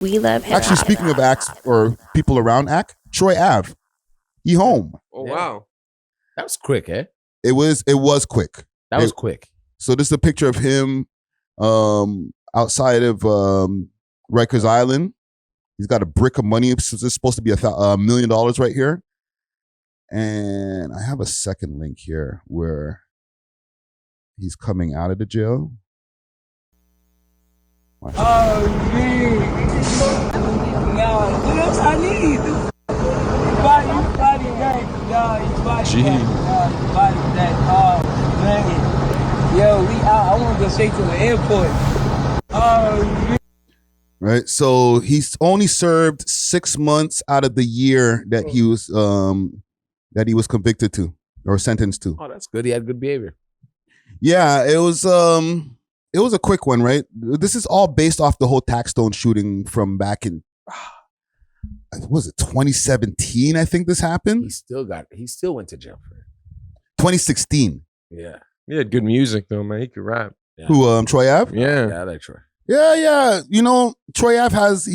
We love him. Actually, speaking of acts or people around act, Troy Ave, he home. Oh wow, that was quick, eh? It was quick. That was quick. So this is a picture of him outside of Rikers Island. He's got a brick of money. This is supposed to be $1 million right here. And I have a second link here where he's coming out of the jail. Watch. Oh, man. What else I need? Body back, dog. Body back. Oh, man. Yo, I want to go straight to the airport. Oh, man. Right. So he's only served 6 months out of the year that he was convicted to or sentenced to. Oh, that's good. He had good behavior. Yeah, it was a quick one, right? This is all based off the whole Taxstone shooting from back in was it 2017? I think this happened. He still went to jail for it. 2016. Yeah. he had good music though, man. He could rap. Yeah. Who? Troy Ave? Yeah, I like Troy. Yeah. You know, Troy Ave has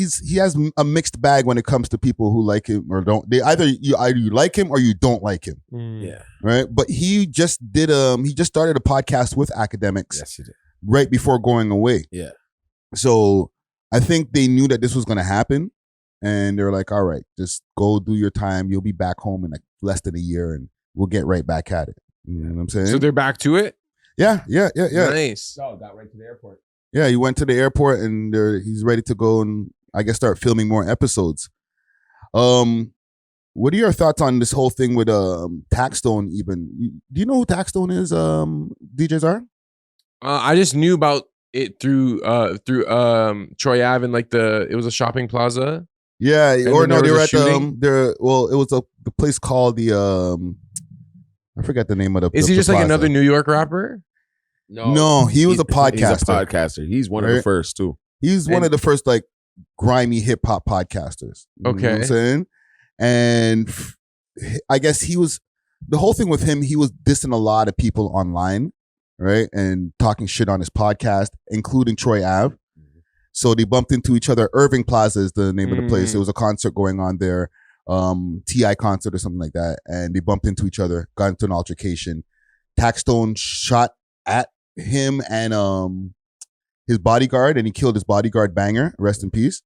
a mixed bag when it comes to people who like him or don't. They either you like him or you don't like him. Yeah. Right. But he just started a podcast with AKADEMIKS. Yes, he did. Right before going away. Yeah. So I think they knew that this was going to happen, and they're like, "All right, just go do your time. You'll be back home in like less than a year, and we'll get right back at it." You know what I'm saying? So they're back to it? Yeah. Nice. Oh, got right to the airport. Yeah, he went to the airport, and he's ready to go and I guess start filming more episodes. What are your thoughts on this whole thing with Taxstone? Even do you know who Taxstone is? DJs are. I just knew about it through Troy Ave and it was a shopping plaza. Yeah, or no, they were at it was the place called the I forgot the name of the. Is he just like another New York rapper? No, he was a podcaster. He's a podcaster. He's one of the first too. He's one of the first like grimy hip hop podcasters. You know what I'm saying? And I guess the whole thing with him, he was dissing a lot of people online, right? And talking shit on his podcast, including Troy Ave. So they bumped into each other. Irving Plaza is the name of the place. There was a concert going on there, TI concert or something like that. And they bumped into each other, got into an altercation. Taxstone shot at him and his bodyguard, and he killed his bodyguard, Banger, rest in peace.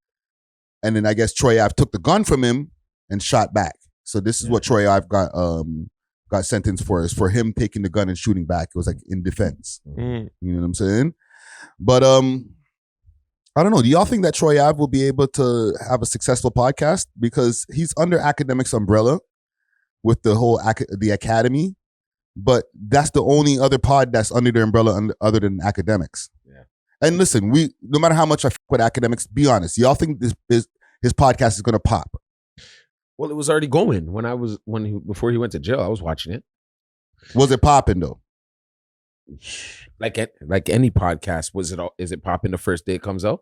And then I guess Troy Ave took the gun from him and shot back. So this is what Troy Ave got sentenced for, is for him taking the gun and shooting back. It was like in defense. You know what I'm saying? But I don't know. Do y'all think that Troy Ave will be able to have a successful podcast? Because he's under AKADEMIKS umbrella with the whole the Academy. But that's the only other pod that's under the umbrella other than AKADEMIKS. Yeah. And listen, no matter how much I fuck with AKADEMIKS, be honest, y'all think his podcast is gonna pop? Well, it was already going before he went to jail. I was watching it. Was it popping though? Like any podcast, is it popping the first day it comes out?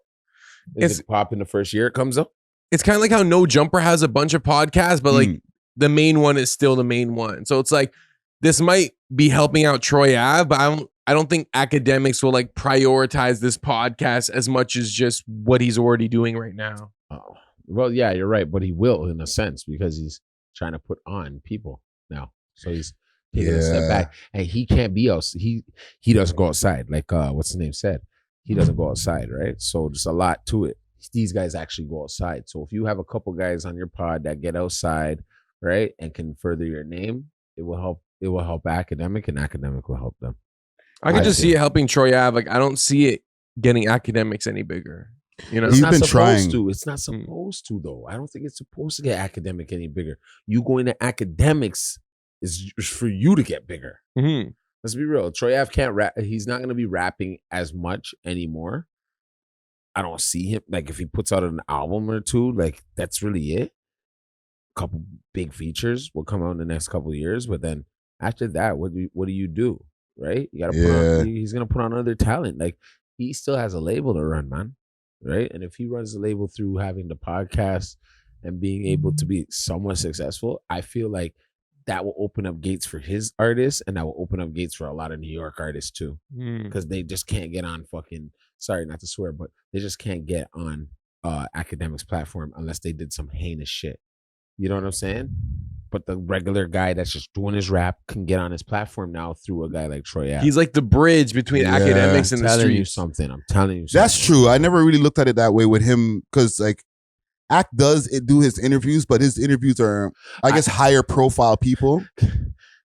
Is it popping the first year it comes out? It's kind of like how No Jumper has a bunch of podcasts, but like the main one is still the main one. So it's like this might be helping out Troy Ave, but I don't think AKADEMIKS will like prioritize this podcast as much as just what he's already doing right now. Oh, well, yeah, you're right, but he will in a sense because he's trying to put on people now. So he's taking a step back, and he can't be else. He doesn't go outside, like what's his name said. He doesn't go outside, right? So there's a lot to it. These guys actually go outside. So if you have a couple guys on your pod that get outside, right, and can further your name, it will help. It will help AKADEMIK, and AKADEMIK will help them. I can just see it helping Troy Ave. Like I don't see it getting AKADEMIKS any bigger. You know, it's not supposed to. It's not supposed to, though. I don't think it's supposed to get AKADEMIK any bigger. You going to AKADEMIKS is for you to get bigger. Let's be real. Troy Ave can't rap. He's not going to be rapping as much anymore. I don't see him. Like if he puts out an album or two, like that's really it. A couple big features will come out in the next couple of years, but then after that, what do you do? Right? You got to put on. He's going to put on other talent. Like he still has a label to run, man. Right? And if he runs the label through having the podcast and being able to be somewhat successful, I feel like that will open up gates for his artists, and that will open up gates for a lot of New York artists too, because they just can't get on fucking. Sorry, not to swear, but they just can't get on Academics platform unless they did some heinous shit. You know what I'm saying? But the regular guy that's just doing his rap can get on his platform now through a guy like Troy Ave. He's like the bridge between academics and the streets. I'm telling you something. That's true. I never really looked at it that way with him because like Act does do his interviews, but his interviews are, I guess, higher profile people. You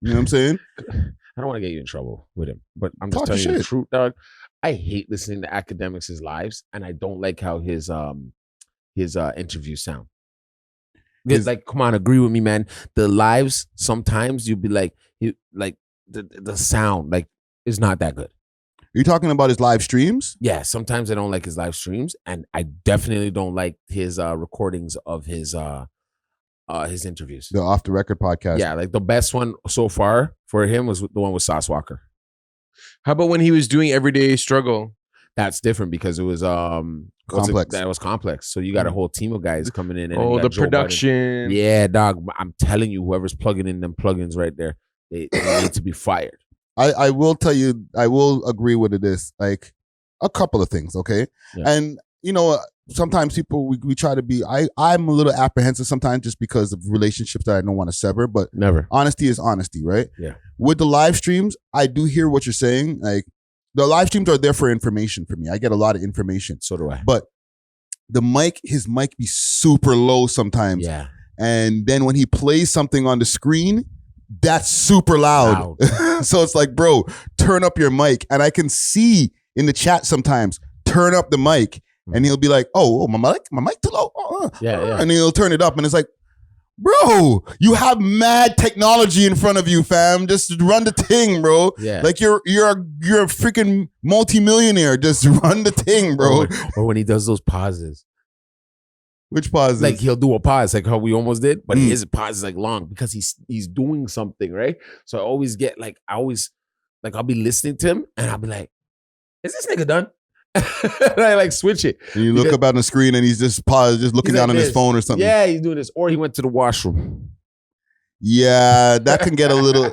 know what I'm saying? I don't want to get you in trouble with him, but I'm just telling you the truth, dog. I hate listening to Academics' lives, and I don't like how his interviews sound. Like, come on, agree with me, man. The lives, sometimes you'll be like, the sound, like, is not that good. You're talking about his live streams? Yeah, sometimes I don't like his live streams, and I definitely don't like his recordings of his interviews. The Off the Record podcast. Yeah, like the best one so far for him was the one with Sauce Walker. How about when he was doing Everyday Struggle? That's different because it was complex. That was complex. So you got a whole team of guys coming in. And the production. Yeah, dog. I'm telling you, whoever's plugging in them plugins right there, they need to be fired. I will tell you, I will agree with this. Like a couple of things, okay? Yeah. And you know, sometimes people we try to be. I'm a little apprehensive sometimes just because of relationships that I don't want to sever. But never. Honesty is honesty, right? Yeah. With the live streams, I do hear what you're saying. Like the live streams are there for information for me. I get a lot of information. So do I. But his mic be super low sometimes. Yeah. And then when he plays something on the screen, that's super loud. So it's like, bro, turn up your mic. And I can see in the chat sometimes, turn up the mic. And he'll be like, oh, my mic too low. Yeah. And he'll turn it up. And it's like, bro, you have mad technology in front of you, fam. Just run the thing, bro. Yeah. Like you're a freaking multimillionaire. Just run the thing, bro. Or when he does those pauses. Which pauses? Like he'll do a pause, like how we almost did, but his pause is like long because he's doing something, right? So I always get I'll be listening to him and I'll be like, is this nigga done? And I like switch it. And you look up on the screen and he's just paused, just looking down on his phone or something. Yeah, he's doing this. Or he went to the washroom. Yeah, that can get a little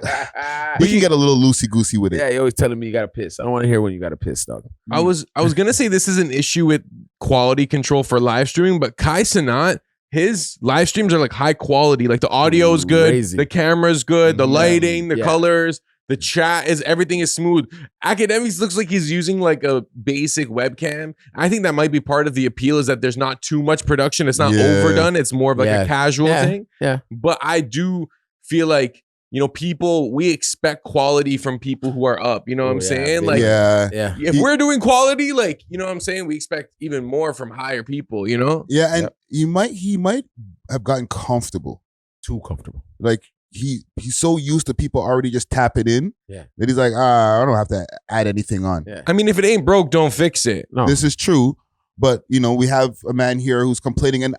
he can get a little loosey-goosey with it. Yeah, he always telling me you gotta piss. I don't want to hear when you gotta piss, dog. I was gonna say this is an issue with quality control for live streaming, but Kai Cenat, his live streams are like high quality. Like the audio is good, the camera's good, the lighting, the colors, the chat everything is smooth. Academics looks like he's using like a basic webcam. I think that might be part of the appeal is that there's not too much production. It's not overdone. It's more of like a casual thing. Yeah. But I do feel like, you know, we expect quality from people who are up. You know what I'm saying? Like, if we're doing quality, like, you know what I'm saying? We expect even more from higher people, you know? Yeah, and he might have gotten comfortable. Too comfortable. Like, he's so used to people already just tapping in that he's like, I don't have to add anything on. Yeah. I mean, if it ain't broke, don't fix it. No. This is true, but you know, we have a man here who's complaining, and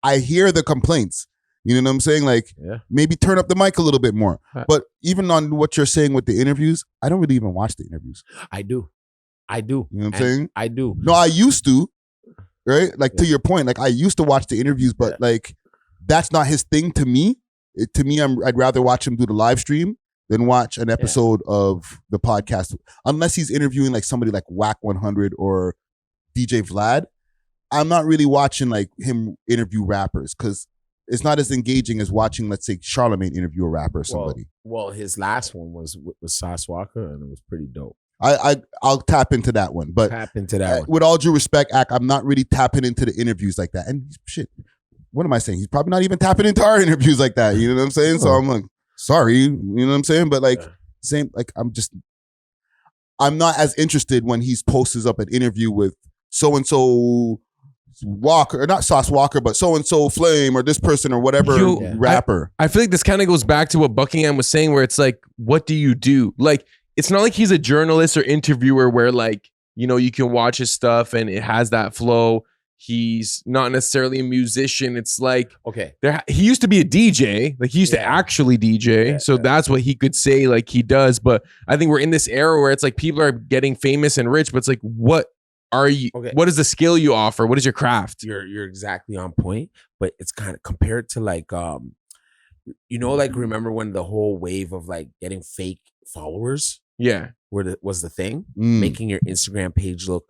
I hear the complaints. You know what I'm saying? Like, maybe turn up the mic a little bit more. But even on what you're saying with the interviews, I don't really even watch the interviews. I do. You know what I'm saying? I do. No, I used to, right? Like, to your point, like, I used to watch the interviews, but like, that's not his thing to me. To me, I'd rather watch him do the live stream than watch an episode of the podcast. Unless he's interviewing like somebody like Whack 100 or DJ Vlad. I'm not really watching like him interview rappers because it's not as engaging as watching, let's say, Charlamagne interview a rapper or somebody. Well, his last one was Sauce Walker, and it was pretty dope. I'll tap into that one, but with all due respect, I'm not really tapping into the interviews like that. And shit, what am I saying? He's probably not even tapping into our interviews like that. You know what I'm saying? So I'm like, sorry, you know what I'm saying? But like, I'm not as interested when he's posted up an interview with so and so Walker, or not Sauce Walker, but so and so Flame or this person or whatever rapper. I feel like this kind of goes back to what Buckingham was saying, where it's like, what do you do? Like, it's not like he's a journalist or interviewer where, like, you know, you can watch his stuff and it has that flow. He's not necessarily a musician. It's like, he used to be a DJ. Like, he used to actually DJ. So that's what he could say, like, he does. But I think we're in this era where it's like people are getting famous and rich, but it's like, what are you? What is the skill you offer? What is your craft? You're exactly on point, but it's kind of compared to like, you know, like, remember when the whole wave of like getting fake followers was the thing, making your Instagram page look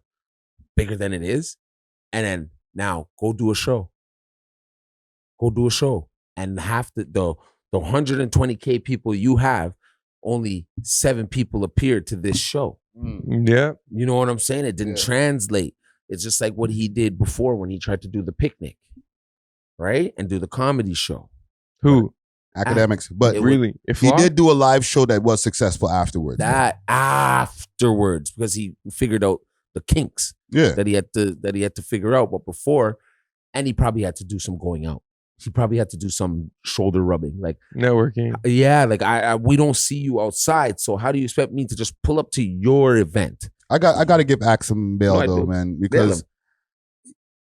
bigger than it is, and then Now go do a show. Go do a show. And half the 120K people you have, only 7 people appeared to this show. Yeah. You know what I'm saying? It didn't translate. It's just like what he did before when he tried to do the picnic, right? And do the comedy show. Who? Academics. But really, he did do a live show that was successful afterwards. Afterwards, because he figured out the kinks that he had to figure out. But before, and he probably had to do some going out. He probably had to do some shoulder rubbing, like networking. Yeah, like we don't see you outside, so how do you expect me to just pull up to your event? I got to give Axe some bail though, man, because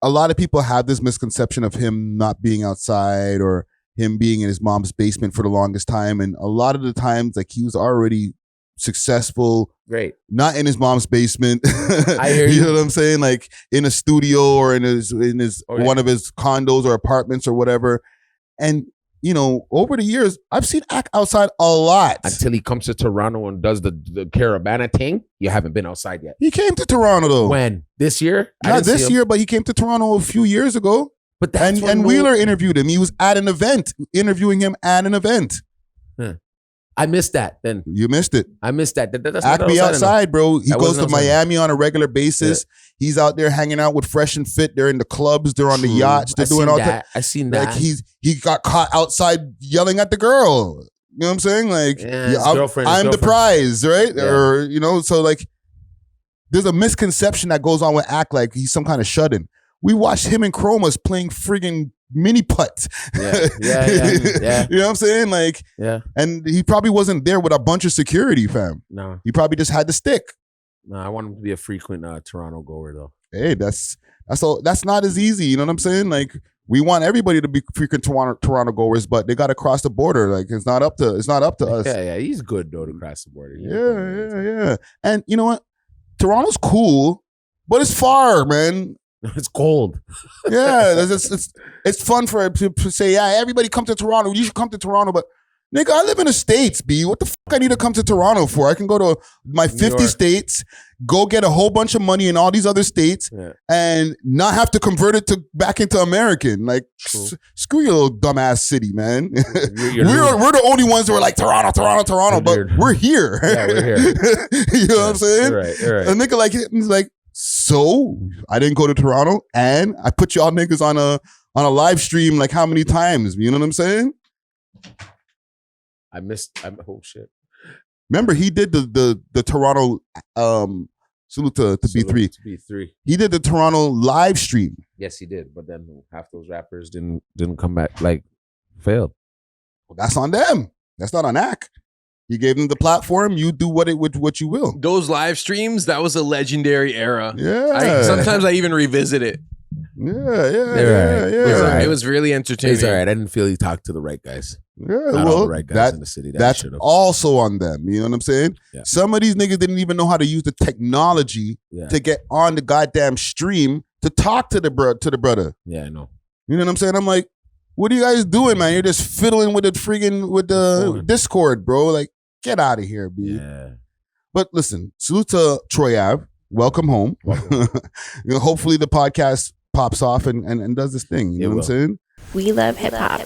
a lot of people have this misconception of him not being outside or him being in his mom's basement for the longest time, and a lot of the times, like, he was already successful. Great. Not in his mom's basement. I hear you. You know what I'm saying? Like in a studio or in his one of his condos or apartments or whatever. And you know, over the years, I've seen Ack outside a lot. Until he comes to Toronto and does the Caravana thing, you haven't been outside yet. He came to Toronto though. When? This year? Not this year, but he came to Toronto a few years ago. But that's and Wheeler interviewed him. He was at an event, interviewing him at an event. I missed that. Then you missed it. I missed that. That's Ack be outside, bro. He goes to Miami on a regular basis. Yeah. He's out there hanging out with Fresh and Fit. They're in the clubs. They're on the yachts. They're doing all that. I seen that. Like he got caught outside yelling at the girl. You know what I'm saying? Like, I'm the prize, right? Yeah. Or you know, so like, there's a misconception that goes on with Ack, like he's some kind of shut-in. We watched him and Chromas playing friggin' mini putt. Yeah. You know what I'm saying? Like, and he probably wasn't there with a bunch of security, fam. No. He probably just had the stick. No, I want him to be a frequent Toronto goer though. Hey, that's not as easy. You know what I'm saying? Like, we want everybody to be frequent Toronto goers, but they got to cross the border. Like, it's not up to us. Yeah. He's good though to cross the border. Yeah. And you know what? Toronto's cool, but it's far, man. It's cold. Yeah, it's fun for to say, yeah, everybody come to Toronto. You should come to Toronto, but nigga, I live in the States, B. What the fuck I need to come to Toronto for? I can go to my 50 states, go get a whole bunch of money in all these other states, and not have to convert it back into American. Like, screw your little dumbass city, man. We're the only ones who are like Toronto, but we're here. Yeah, we're here. You know what I'm saying? You're right. A nigga like he's like, so I didn't go to Toronto, and I put y'all niggas on a live stream like how many times? You know what I'm saying? Oh shit. Remember, he did the Toronto salute to B3. B3. He did the Toronto live stream. Yes, he did. But then half those rappers didn't come back, like, failed. Well, that's on them. That's not on Ack. He gave them the platform. You do what you will. Those live streams, that was a legendary era. Yeah. Sometimes I even revisit it. Yeah. It was really entertaining. It's all right. I didn't feel he talked to the right guys. Yeah, not all the right guys in the city. That's also on them. You know what I'm saying? Yeah. Some of these niggas didn't even know how to use the technology to get on the goddamn stream to talk to the brother. Yeah, I know. You know what I'm saying? I'm like, what are you guys doing, man? You're just fiddling with the Discord, bro. Like, get out of here, B. Yeah. But listen, salute to Troy Ave. Welcome home. You know, hopefully the podcast pops off and does this thing. You know what I'm saying? We love hip hop.